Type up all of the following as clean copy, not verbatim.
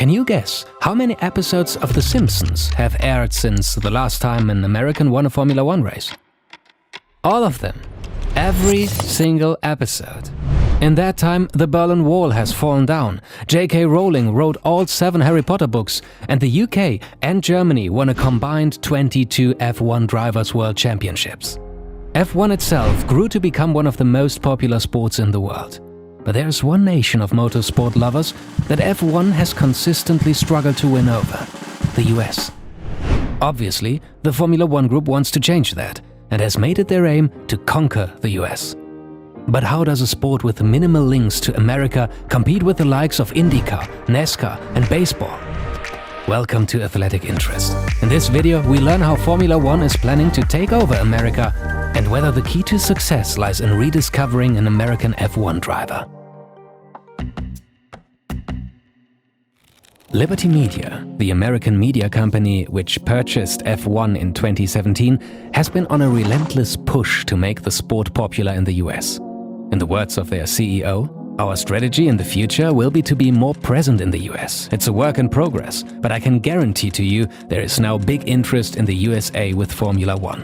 Can you guess how many episodes of The Simpsons have aired since the last time an American won a Formula One race? All of them. Every single episode. In that time, the Berlin Wall has fallen down, J.K. Rowling wrote all 7 Harry Potter books, and the UK and Germany won a combined 22 F1 Drivers' World Championships. F1 itself grew to become one of the most popular sports in the world. But there is one nation of motorsport lovers that F1 has consistently struggled to win over: the US. Obviously, the Formula One Group wants to change that and has made it their aim to conquer the US. But how does a sport with minimal links to America compete with the likes of IndyCar, NASCAR and baseball? Welcome to Athletic Interest. In this video, we learn how Formula One is planning to take over America and whether the key to success lies in rediscovering an American F1 driver. Liberty Media, the American media company which purchased F1 in 2017, has been on a relentless push to make the sport popular in the US. In the words of their CEO, "Our strategy in the future will be to be more present in the US. It's a work in progress, but I can guarantee to you there is now big interest in the USA with Formula One."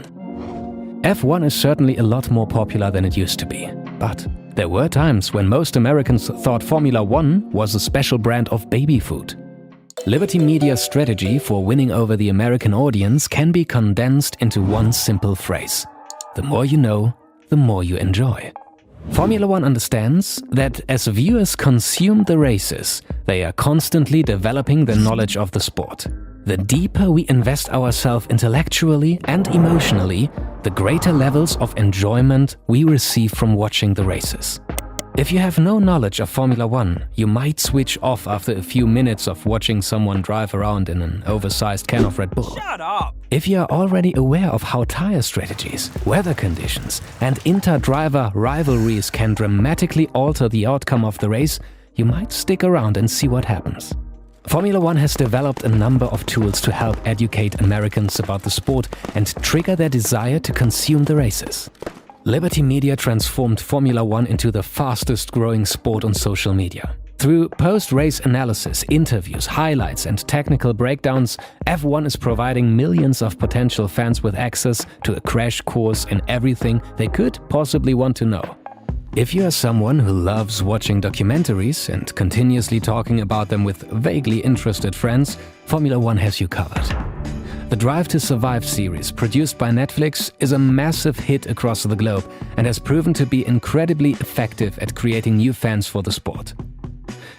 F1 is certainly a lot more popular than it used to be, but there were times when most Americans thought Formula One was a special brand of baby food. Liberty Media's strategy for winning over the American audience can be condensed into one simple phrase: the more you know, the more you enjoy. Formula One understands that as viewers consume the races, they are constantly developing the knowledge of the sport. The deeper we invest ourselves intellectually and emotionally, the greater levels of enjoyment we receive from watching the races. If you have no knowledge of Formula One, you might switch off after a few minutes of watching someone drive around in an oversized can of Red Bull. Shut up! If you are already aware of how tire strategies, weather conditions, and inter-driver rivalries can dramatically alter the outcome of the race, you might stick around and see what happens. Formula One has developed a number of tools to help educate Americans about the sport and trigger their desire to consume the races. Liberty Media transformed Formula One into the fastest growing sport on social media. Through post-race analysis, interviews, highlights and technical breakdowns, F1 is providing millions of potential fans with access to a crash course in everything they could possibly want to know. If you are someone who loves watching documentaries and continuously talking about them with vaguely interested friends, Formula One has you covered. The Drive to Survive series, produced by Netflix, is a massive hit across the globe and has proven to be incredibly effective at creating new fans for the sport.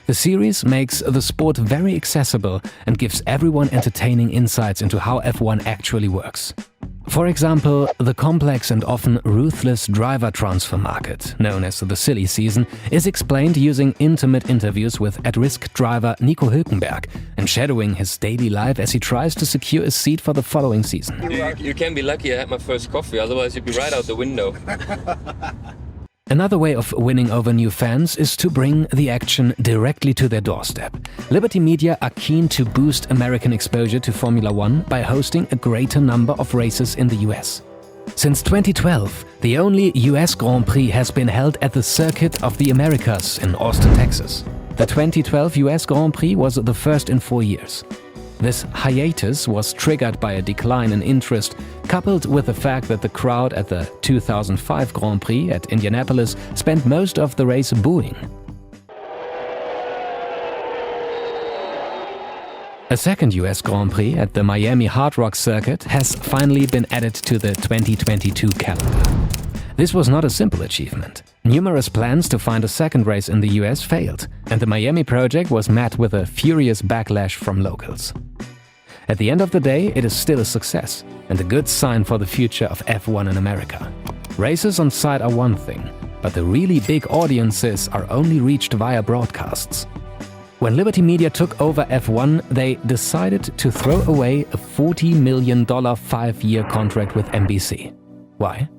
The series makes the sport very accessible and gives everyone entertaining insights into how F1 actually works. For example, the complex and often ruthless driver transfer market, known as the silly season, is explained using intimate interviews with at-risk driver Nico Hülkenberg and shadowing his daily life as he tries to secure a seat for the following season. You can be lucky I had my first coffee, otherwise you'd be right out the window. Another way of winning over new fans is to bring the action directly to their doorstep. Liberty Media are keen to boost American exposure to Formula One by hosting a greater number of races in the US. Since 2012, the only US Grand Prix has been held at the Circuit of the Americas in Austin, Texas. The 2012 US Grand Prix was the first in 4 years. This hiatus was triggered by a decline in interest, coupled with the fact that the crowd at the 2005 Grand Prix at Indianapolis spent most of the race booing. A second US Grand Prix at the Miami Hard Rock Circuit has finally been added to the 2022 calendar. This was not a simple achievement. Numerous plans to find a second race in the US failed, and the Miami project was met with a furious backlash from locals. At the end of the day, it is still a success, and a good sign for the future of F1 in America. Races on site are one thing, but the really big audiences are only reached via broadcasts. When Liberty Media took over F1, they decided to throw away a $40 million 5-year contract with NBC. Why?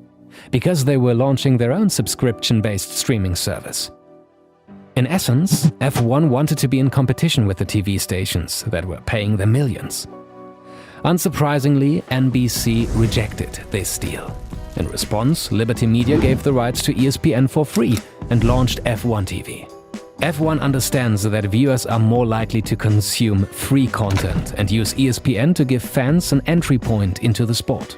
Because they were launching their own subscription-based streaming service. In essence, F1 wanted to be in competition with the TV stations that were paying them millions. Unsurprisingly, NBC rejected this deal. In response, Liberty Media gave the rights to ESPN for free and launched F1 TV. F1 understands that viewers are more likely to consume free content and use ESPN to give fans an entry point into the sport.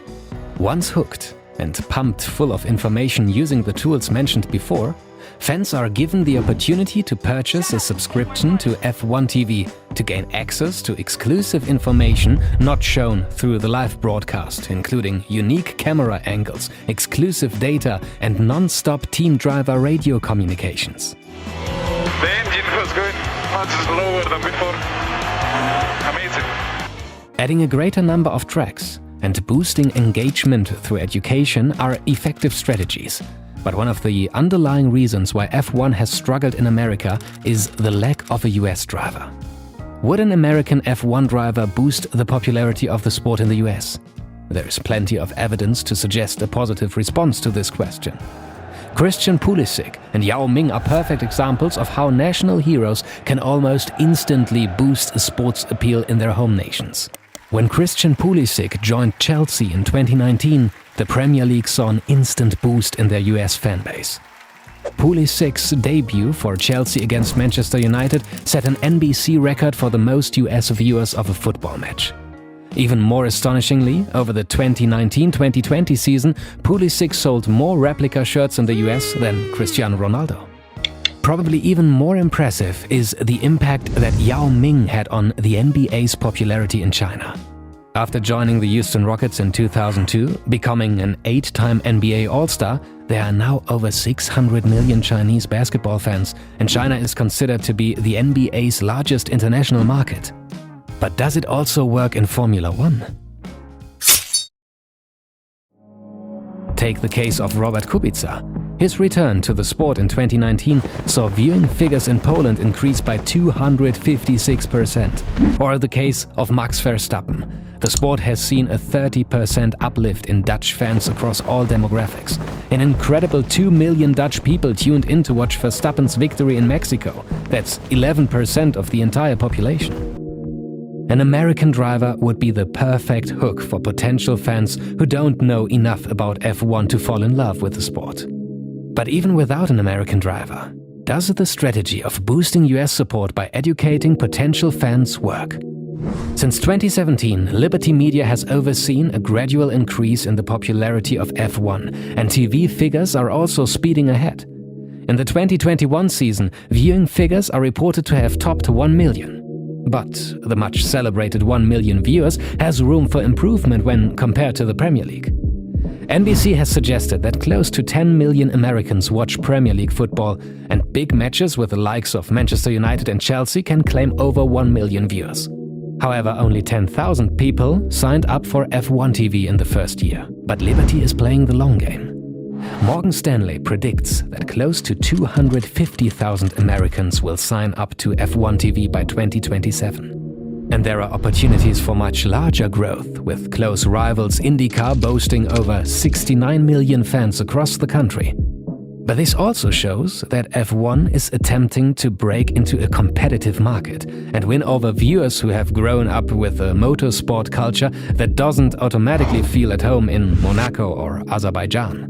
Once hooked and pumped full of information using the tools mentioned before, fans are given the opportunity to purchase a subscription to F1 TV to gain access to exclusive information not shown through the live broadcast, including unique camera angles, exclusive data, and non-stop team driver radio communications. The engine feels good, much slower than before. Amazing. Adding a greater number of tracks and boosting engagement through education are effective strategies. But one of the underlying reasons why F1 has struggled in America is the lack of a US driver. Would an American F1 driver boost the popularity of the sport in the US? There is plenty of evidence to suggest a positive response to this question. Christian Pulisic and Yao Ming are perfect examples of how national heroes can almost instantly boost a sport's appeal in their home nations. When Christian Pulisic joined Chelsea in 2019, the Premier League saw an instant boost in their US fanbase. Pulisic's debut for Chelsea against Manchester United set an NBC record for the most US viewers of a football match. Even more astonishingly, over the 2019-2020 season, Pulisic sold more replica shirts in the US than Cristiano Ronaldo. Probably even more impressive is the impact that Yao Ming had on the NBA's popularity in China. After joining the Houston Rockets in 2002, becoming an 8-time NBA All-Star, there are now over 600 million Chinese basketball fans, and China is considered to be the NBA's largest international market. But does it also work in Formula One? Take the case of Robert Kubica. His return to the sport in 2019 saw viewing figures in Poland increase by 256%. Or the case of Max Verstappen. The sport has seen a 30% uplift in Dutch fans across all demographics. An incredible 2 million Dutch people tuned in to watch Verstappen's victory in Mexico. That's 11% of the entire population. An American driver would be the perfect hook for potential fans who don't know enough about F1 to fall in love with the sport. But even without an American driver, does the strategy of boosting US support by educating potential fans work? Since 2017, Liberty Media has overseen a gradual increase in the popularity of F1, and TV figures are also speeding ahead. In the 2021 season, viewing figures are reported to have topped 1 million. But the much celebrated 1 million viewers has room for improvement when compared to the Premier League. NBC has suggested that close to 10 million Americans watch Premier League football, and big matches with the likes of Manchester United and Chelsea can claim over 1 million viewers. However, only 10,000 people signed up for F1 TV in the first year, but Liberty is playing the long game. Morgan Stanley predicts that close to 250,000 Americans will sign up to F1 TV by 2027. And there are opportunities for much larger growth, with close rivals IndyCar boasting over 69 million fans across the country. But this also shows that F1 is attempting to break into a competitive market and win over viewers who have grown up with a motorsport culture that doesn't automatically feel at home in Monaco or Azerbaijan.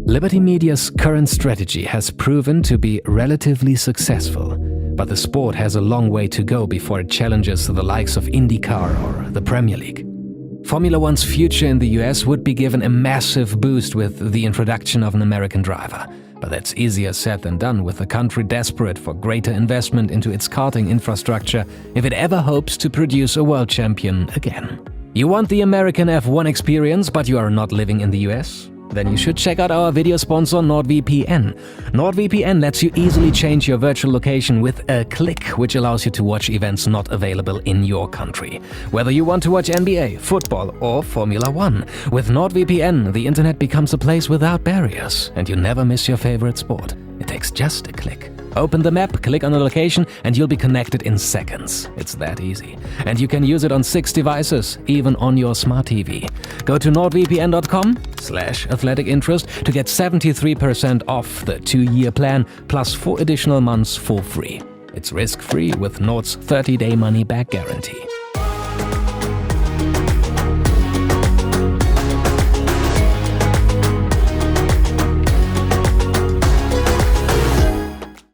Liberty Media's current strategy has proven to be relatively successful, but the sport has a long way to go before it challenges the likes of IndyCar or the Premier League. Formula One's future in the US would be given a massive boost with the introduction of an American driver. But that's easier said than done with a country desperate for greater investment into its karting infrastructure if it ever hopes to produce a world champion again. You want the American F1 experience, but you are not living in the US? Then you should check out our video sponsor NordVPN. NordVPN lets you easily change your virtual location with a click, which allows you to watch events not available in your country. Whether you want to watch NBA, football, or Formula One, with NordVPN, the internet becomes a place without barriers, and you never miss your favorite sport. It takes just a click. Open the map, click on the location, and you'll be connected in seconds. It's that easy. And you can use it on 6 devices, even on your smart TV. Go to nordvpn.com/athleticinterest to get 73% off the 2-year plan, plus 4 additional months for free. It's risk-free with Nord's 30-day money-back guarantee.